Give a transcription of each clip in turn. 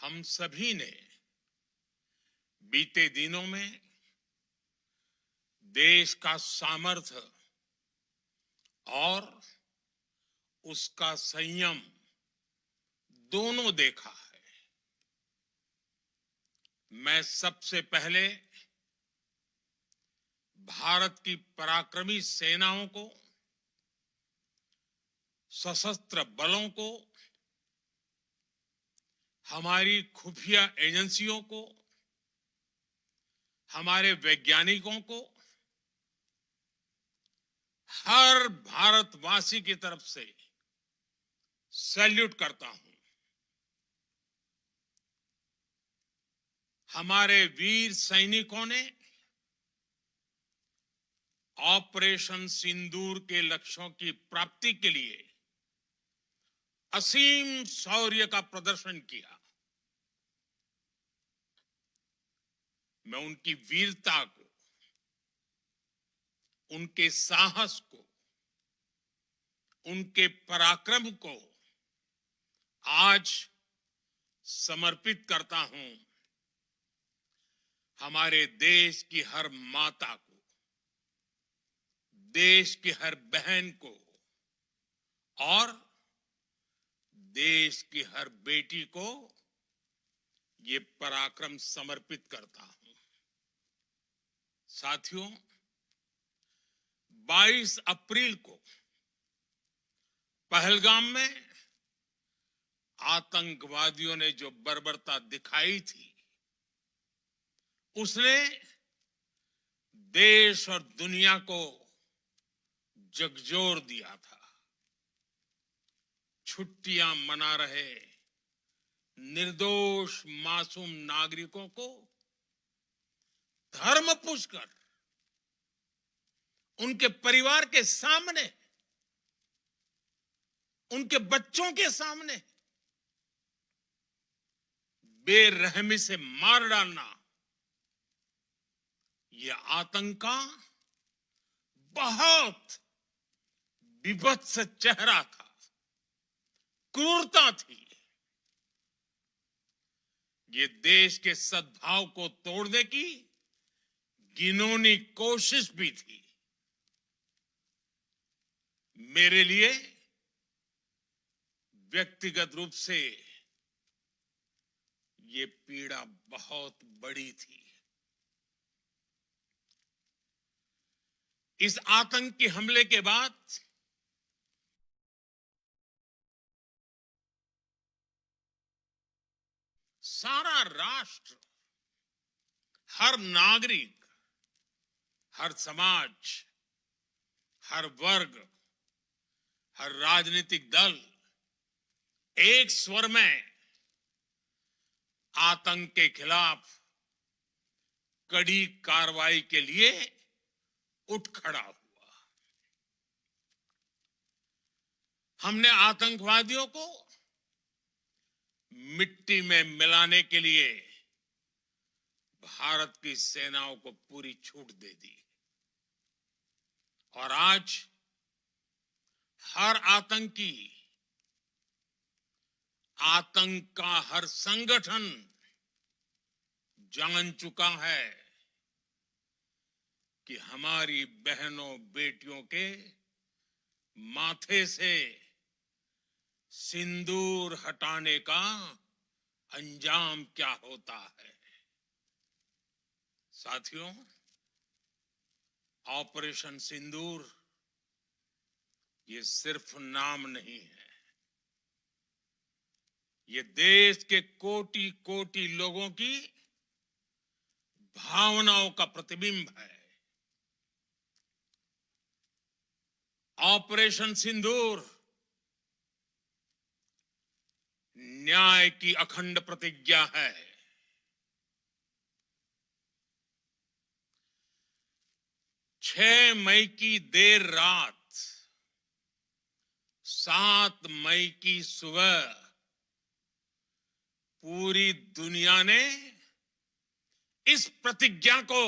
हम सभी ने बीते दिनों में देश का सामर्थ्य और उसका संयम दोनों देखा है। मैं सबसे पहले भारत की पराक्रमी सेनाओं को, सशस्त्र बलों को, हमारी खुफिया एजेंसियों को, हमारे वैज्ञानिकों को, हर भारतवासी की तरफ से सैल्यूट करता हूं। हमारे वीर सैनिकों ने ऑपरेशन सिंदूर के लक्ष्यों की प्राप्ति के लिए असीम शौर्य का प्रदर्शन किया। मैं उनकी वीरता को, उनके साहस को, उनके पराक्रम को आज समर्पित करता हूं। हमारे देश की हर माता को, देश की हर बहन को और देश की हर बेटी को ये पराक्रम समर्पित करता हूं। साथियों, 22 अप्रैल को पहलगाम में आतंकवादियों ने जो बर्बरता दिखाई थी, उसने देश और दुनिया को झकझोर दिया था। छुट्टियां मना रहे निर्दोष मासूम नागरिकों को धर्म पूछकर उनके परिवार के सामने, उनके बच्चों के सामने बेरहमी से मार डालना, यह आतंक का बहुत विभत्स चेहरा था, क्रूरता थी। ये देश के सद्भाव को तोड़ने की घिनौनी कोशिश भी थी। मेरे लिए व्यक्तिगत रूप से ये पीड़ा बहुत बड़ी थी। इस आतंकी हमले के बाद सारा राष्ट्र, हर नागरिक, हर समाज, हर वर्ग, हर राजनीतिक दल एक स्वर में आतंक के खिलाफ कड़ी कार्रवाई के लिए उठ खड़ा हुआ। हमने आतंकवादियों को मिट्टी में मिलाने के लिए भारत की सेनाओं को पूरी छूट दे दी और आज हर आतंकी, आतंक का हर संगठन जान चुका है कि हमारी बहनों बेटियों के माथे से सिंदूर हटाने का अंजाम क्या होता है। साथियों, ऑपरेशन सिंदूर ये सिर्फ नाम नहीं है, ये देश के कोटि कोटि लोगों की भावनाओं का प्रतिबिंब है। ऑपरेशन सिंदूर न्याय की अखंड प्रतिज्ञा है। 6 मई की देर रात, 7 मई की सुबह पूरी दुनिया ने इस प्रतिज्ञा को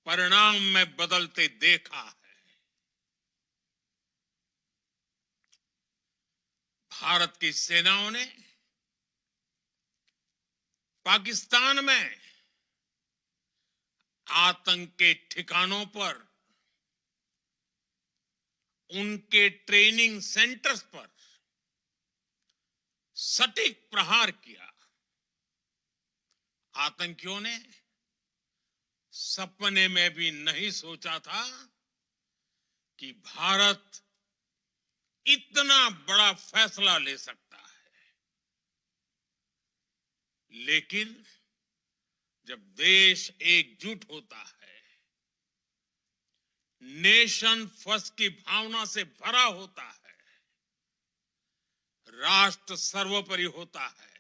परिणाम में बदलते देखा है। भारत की सेनाओं ने पाकिस्तान में आतंक के ठिकानों पर, उनके ट्रेनिंग सेंटर्स पर सटीक प्रहार किया। आतंकियों ने सपने में भी नहीं सोचा था कि भारत इतना बड़ा फैसला ले सकता है। लेकिन जब देश एकजुट होता है, नेशन फर्स्ट की भावना से भरा होता है, राष्ट्र सर्वोपरि होता है,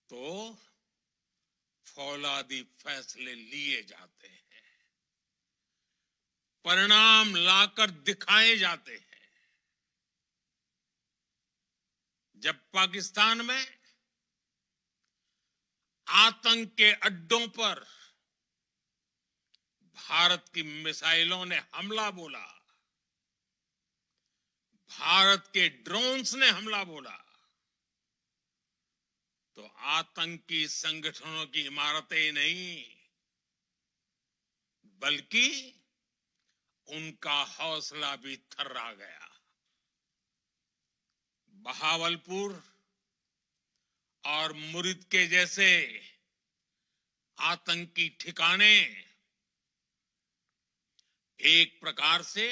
तो फौलादी फैसले लिए जाते हैं, परिणाम लाकर दिखाए जाते हैं। जब पाकिस्तान में आतंक के अड्डों पर भारत की मिसाइलों ने हमला बोला, भारत के ड्रोन्स ने हमला बोला, तो आतंकी संगठनों की इमारतें नहीं, बल्कि उनका हौसला भी थर्रा गया। बहावलपुर और मुरिद के जैसे आतंकी ठिकाने एक प्रकार से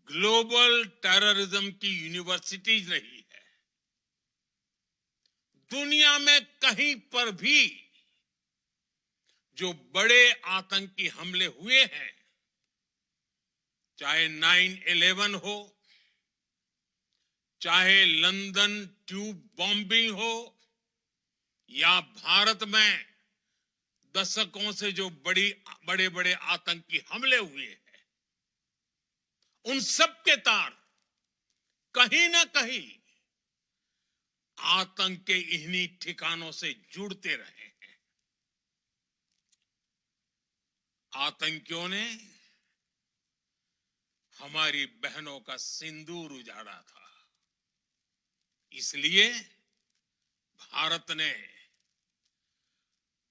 ग्लोबल टेररिज्म की यूनिवर्सिटीज रही है। दुनिया में कहीं पर भी जो बड़े आतंकी हमले हुए हैं, चाहे 9/11 हो, चाहे लंदन ट्यूब बॉम्बिंग हो, या भारत में दशकों से जो बड़े बड़े आतंकी हमले हुए हैं, उन सब के तार कहीं ना कहीं आतंक के इन्हीं ठिकानों से जुड़ते रहे हैं। आतंकियों ने हमारी बहनों का सिंदूर उजाड़ा था, इसलिए भारत ने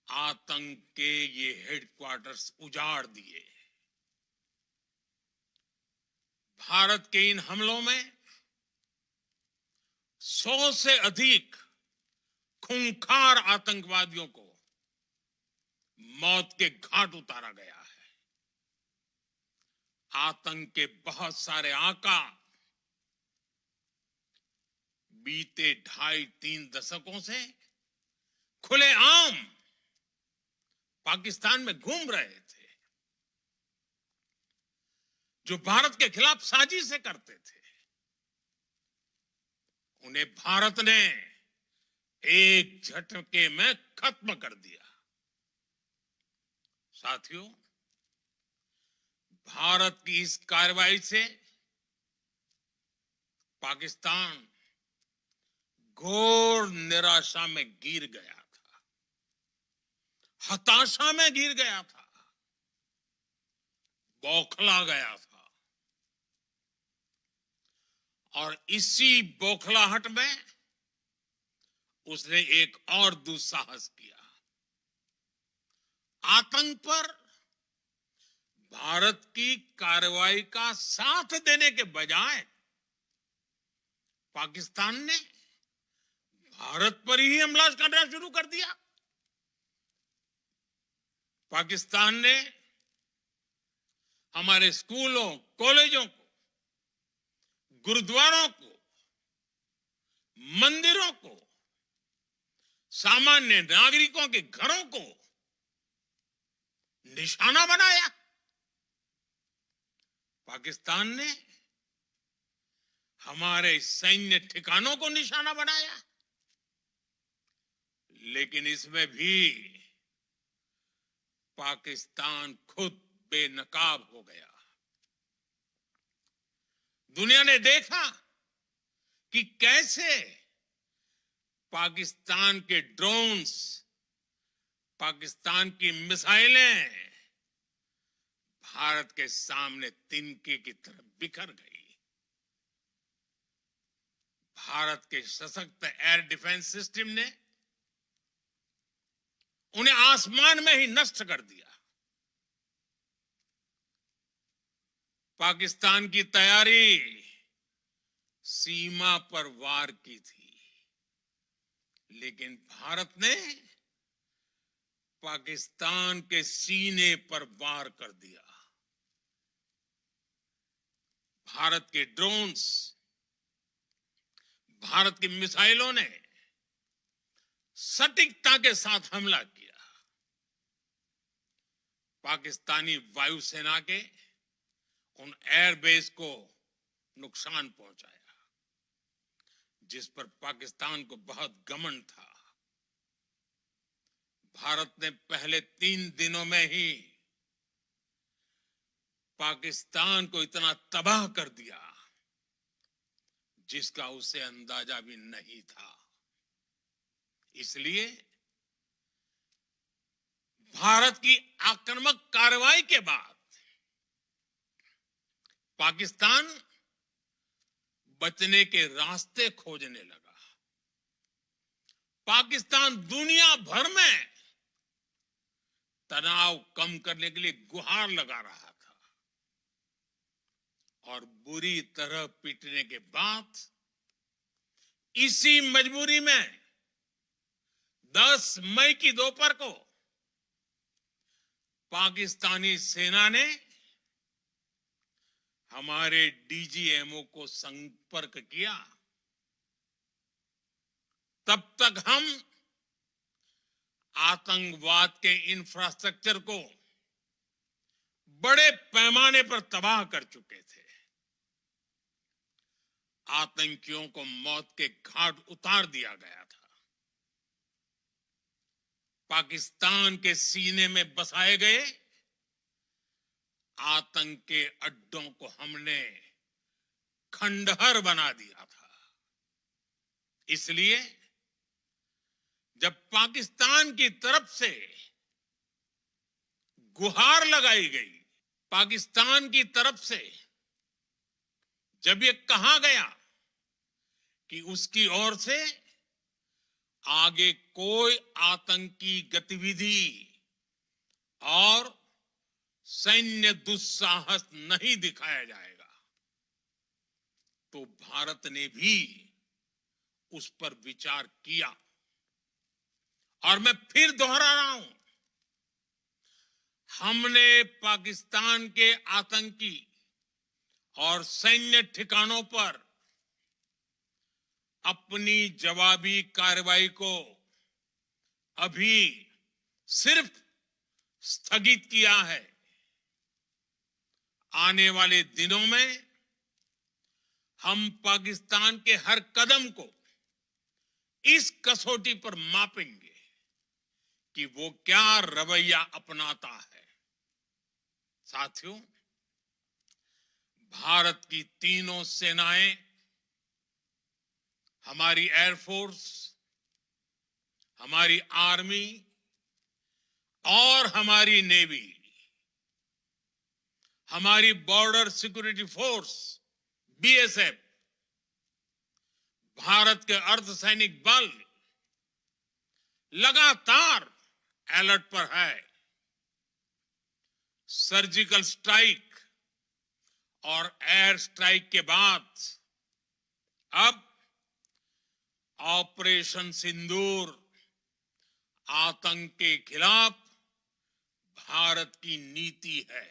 आतंक के ये हेडक्वार्टर्स उजाड़ दिए। भारत के इन हमलों में 100 से अधिक खूंखार आतंकवादियों को मौत के घाट उतारा गया है। आतंक के बहुत सारे आका बीते 2.5-3 दशकों से खुलेआम पाकिस्तान में घूम रहे थे, जो भारत के खिलाफ साजिशें करते थे। उन्हें भारत ने एक झटके में खत्म कर दिया। साथियों, भारत की इस कार्रवाई से पाकिस्तान घोर निराशा में गिर गया था, हताशा में गिर गया था, बौखला गया था। और इसी बौखलाहट में उसने एक और दुस्साहस किया। आतंक पर भारत की कार्रवाई का साथ देने के बजाय पाकिस्तान ने भारत पर ही हमला करना शुरू कर दिया। पाकिस्तान ने हमारे स्कूलों, कॉलेजों को, गुरुद्वारों को, मंदिरों को, सामान्य नागरिकों के घरों को निशाना बनाया। पाकिस्तान ने हमारे सैन्य ठिकानों को निशाना बनाया। लेकिन इसमें भी पाकिस्तान खुद बेनकाब हो गया। दुनिया ने देखा कि कैसे पाकिस्तान के ड्रोन्स, पाकिस्तान की मिसाइलें भारत के सामने तिनके की तरह बिखर गई। भारत के सशक्त एयर डिफेंस सिस्टम ने उन्हें आसमान में ही नष्ट कर दिया। पाकिस्तान की तैयारी सीमा पर वार की थी, लेकिन भारत ने पाकिस्तान के सीने पर वार कर दिया। भारत के ड्रोन्स, भारत की मिसाइलों ने सटीकता के साथ हमला किया। पाकिस्तानी वायुसेना के उन एयरबेस को नुकसान पहुंचाया, जिस पर पाकिस्तान को बहुत घमंड था। भारत ने पहले 3 दिनों में ही पाकिस्तान को इतना तबाह कर दिया जिसका उसे अंदाजा भी नहीं था। इसलिए भारत की आक्रामक कार्रवाई के बाद पाकिस्तान बचने के रास्ते खोजने लगा। पाकिस्तान दुनिया भर में तनाव कम करने के लिए गुहार लगा रहा था, और बुरी तरह पीटने के बाद इसी मजबूरी में 10 मई की दोपहर को पाकिस्तानी सेना ने हमारे डीजीएमओ को संपर्क किया। तब तक हम आतंकवाद के इंफ्रास्ट्रक्चर को बड़े पैमाने पर तबाह कर चुके थे। आतंकियों को मौत के घाट उतार दिया गया था। पाकिस्तान के सीने में बसाए गए आतंक के अड्डों को हमने खंडहर बना दिया था। इसलिए जब पाकिस्तान की तरफ से गुहार लगाई गई, पाकिस्तान की तरफ से जब ये कहा गया कि उसकी ओर से आगे कोई आतंकी गतिविधि और सैन्य दुस्साहस नहीं दिखाया जाएगा, तो भारत ने भी उस पर विचार किया। और मैं फिर दोहरा रहा हूं, हमने पाकिस्तान के आतंकी और सैन्य ठिकानों पर अपनी जवाबी कार्रवाई को अभी सिर्फ स्थगित किया है। आने वाले दिनों में हम पाकिस्तान के हर कदम को इस कसौटी पर मापेंगे कि वो क्या रवैया अपनाता है। साथियों, भारत की तीनों सेनाएं, हमारी एयरफोर्स, हमारी आर्मी और हमारी नेवी, हमारी border security force BSF, Bharat के अर्धसैनिक बल लगातार अलर्ट पर है। सर्जिकल स्ट्राइक और एयर स्ट्राइक के बाद अब ऑपरेशन सिंदूर आतंक के खिलाफ भारत की नीति है।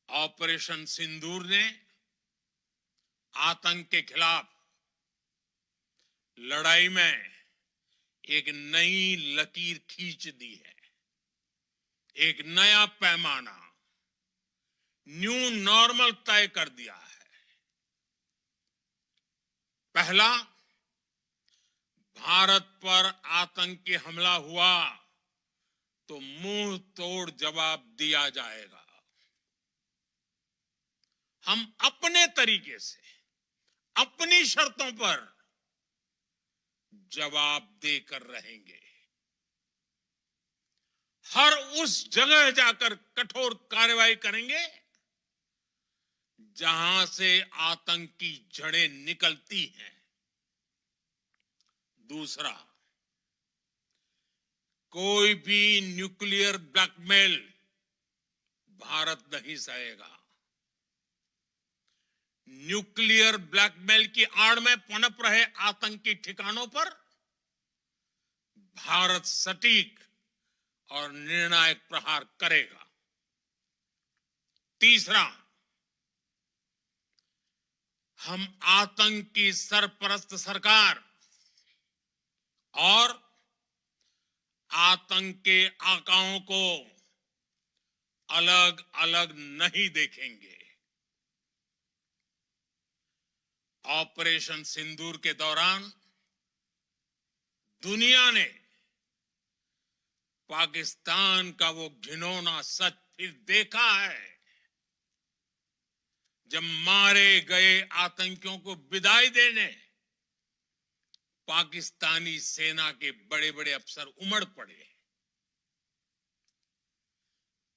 ऑपरेशन सिंदूर ने आतंक के खिलाफ लड़ाई में एक नई लकीर खींच दी है, एक नया पैमाना, न्यू नॉर्मल तय कर दिया है। पहला, भारत पर आतंकी हमला हुआ तो मुंह तोड़ जवाब दिया जाएगा। हम अपने तरीके से, अपनी शर्तों पर जवाब देकर रहेंगे। हर उस जगह जाकर कठोर कार्रवाई करेंगे जहां से आतंक की जड़ें निकलती हैं। दूसरा, कोई भी न्यूक्लियर ब्लैकमेल भारत नहीं सहेगा। न्यूक्लियर ब्लैकमेल की आड़ में पनप रहे आतंकी ठिकानों पर भारत सटीक और निर्णायक प्रहार करेगा। तीसरा, हम आतंक की सरपरस्त सरकार और आतंक के आकाओं को अलग अलग नहीं देखेंगे। ऑपरेशन सिंदूर के दौरान दुनिया ने पाकिस्तान का वो घिनौना सच फिर देखा है, जब मारे गए आतंकियों को विदाई देने पाकिस्तानी सेना के बड़े बड़े अफसर उमड़ पड़े।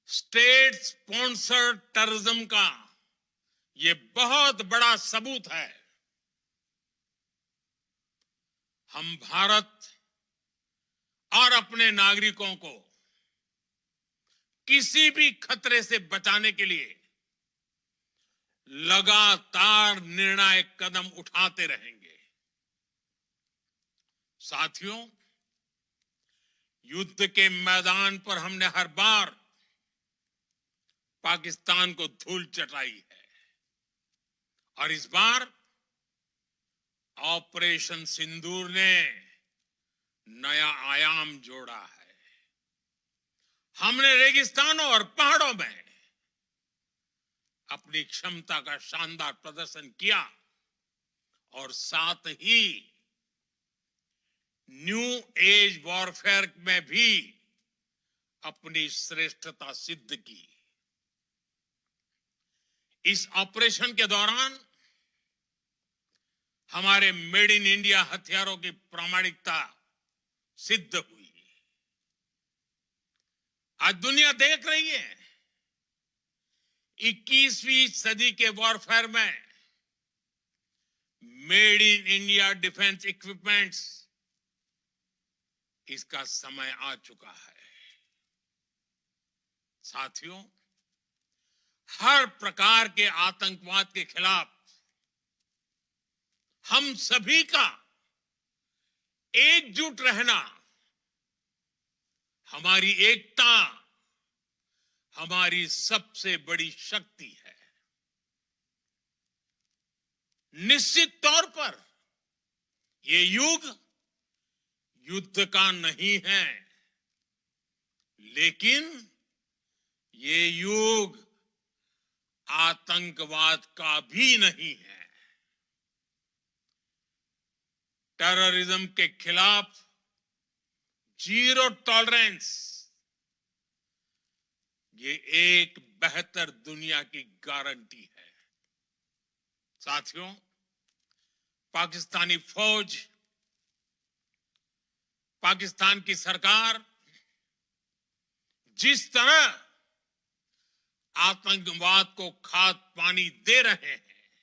स्टेट स्पॉन्सर्ड टेररिज्म का ये बहुत बड़ा सबूत है। हम भारत और अपने नागरिकों को किसी भी खतरे से बचाने के लिए लगातार निर्णायक कदम उठाते रहेंगे। साथियों, युद्ध के मैदान पर हमने हर बार पाकिस्तान को धूल चटाई है और इस बार ऑपरेशन सिंदूर ने नया आयाम जोड़ा है। हमने रेगिस्तानों और पहाड़ों में अपनी क्षमता का शानदार प्रदर्शन किया और साथ ही न्यू एज वॉरफेयर में भी अपनी श्रेष्ठता सिद्ध की। इस ऑपरेशन के दौरान हमारे मेड इन इंडिया हथियारों की प्रामाणिकता सिद्ध हुई। आज दुनिया देख रही है 21वीं सदी के वॉरफेयर में made in India defence equipments, इसका समय आ चुका है। साथियों, हर प्रकार के आतंकवाद के खिलाफ हम सभी का एकजुट रहना, हमारी एकता हमारी सबसे बड़ी शक्ति है। निश्चित तौर पर ये युग युद्ध का नहीं है, लेकिन ये युग आतंकवाद का भी नहीं है। टेररिज्म के खिलाफ जीरो टॉलरेंस, ये एक बेहतर दुनिया की गारंटी है। साथियों, पाकिस्तानी फौज, पाकिस्तान की सरकार जिस तरह आतंकवाद को खाद पानी दे रहे हैं,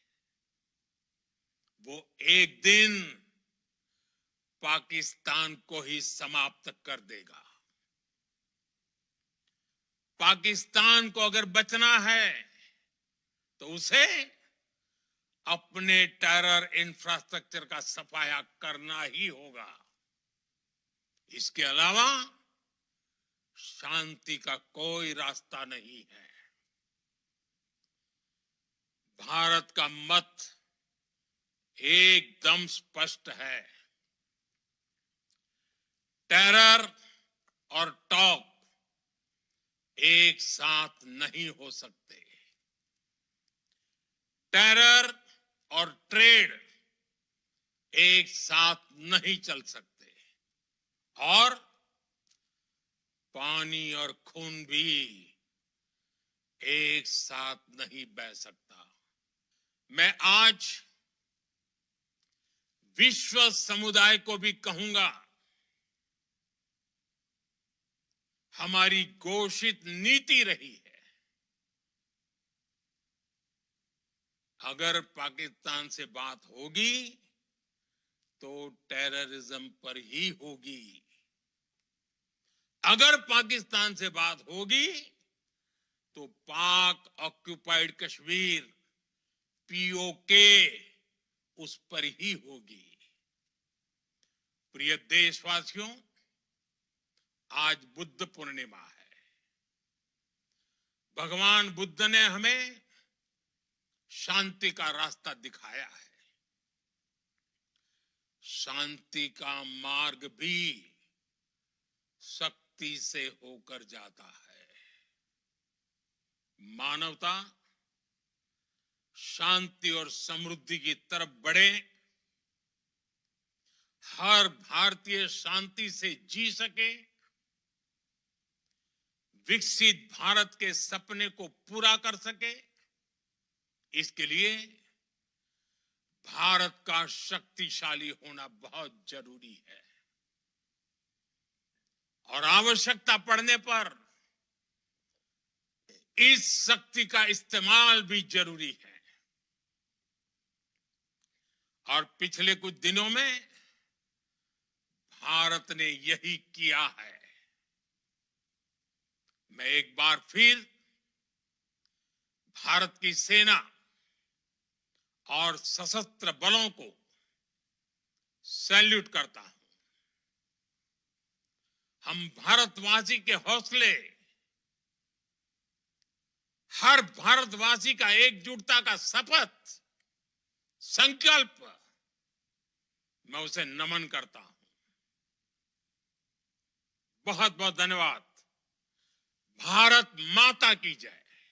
वो एक दिन पाकिस्तान को ही समाप्त कर देगा। पाकिस्तान को अगर बचना है तो उसे अपने टेरर इंफ्रास्ट्रक्चर का सफाया करना ही होगा। इसके अलावा शांति का कोई रास्ता नहीं है। भारत का मत एकदम स्पष्ट है। टेरर और टॉप एक साथ नहीं हो सकते। टेरर और ट्रेड एक साथ नहीं चल सकते और पानी और खून भी एक साथ नहीं बह सकता। मैं आज विश्व समुदाय को भी कहूंगा, हमारी घोषित नीति रही है अगर पाकिस्तान से बात होगी तो टेररिज्म पर ही होगी। अगर पाकिस्तान से बात होगी तो पाक ऑक्युपाइड कश्मीर पीओके उस पर ही होगी। प्रिय देशवासियों, आज बुद्ध पूर्णिमा है। भगवान बुद्ध ने हमें शांति का रास्ता दिखाया है। शांति का मार्ग भी शक्ति से होकर जाता है। मानवता शांति और समृद्धि की तरफ बढ़े, हर भारतीय शांति से जी सके, विकसित भारत के सपने को पूरा कर सके, इसके लिए भारत का शक्तिशाली होना बहुत जरूरी है। और आवश्यकता पड़ने पर इस शक्ति का इस्तेमाल भी जरूरी है। और पिछले कुछ दिनों में भारत ने यही किया है। मैं एक बार फिर भारत की सेना और सशस्त्र बलों को सैल्यूट करता हूं। हम भारतवासी के हौसले, हर भारतवासी का एकजुटता का शपथ, संकल्प, मैं उसे नमन करता हूं। बहुत बहुत धन्यवाद। भारत माता की जय।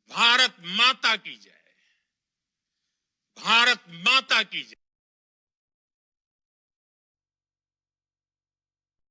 भारत माता की जय। भारत माता की जय।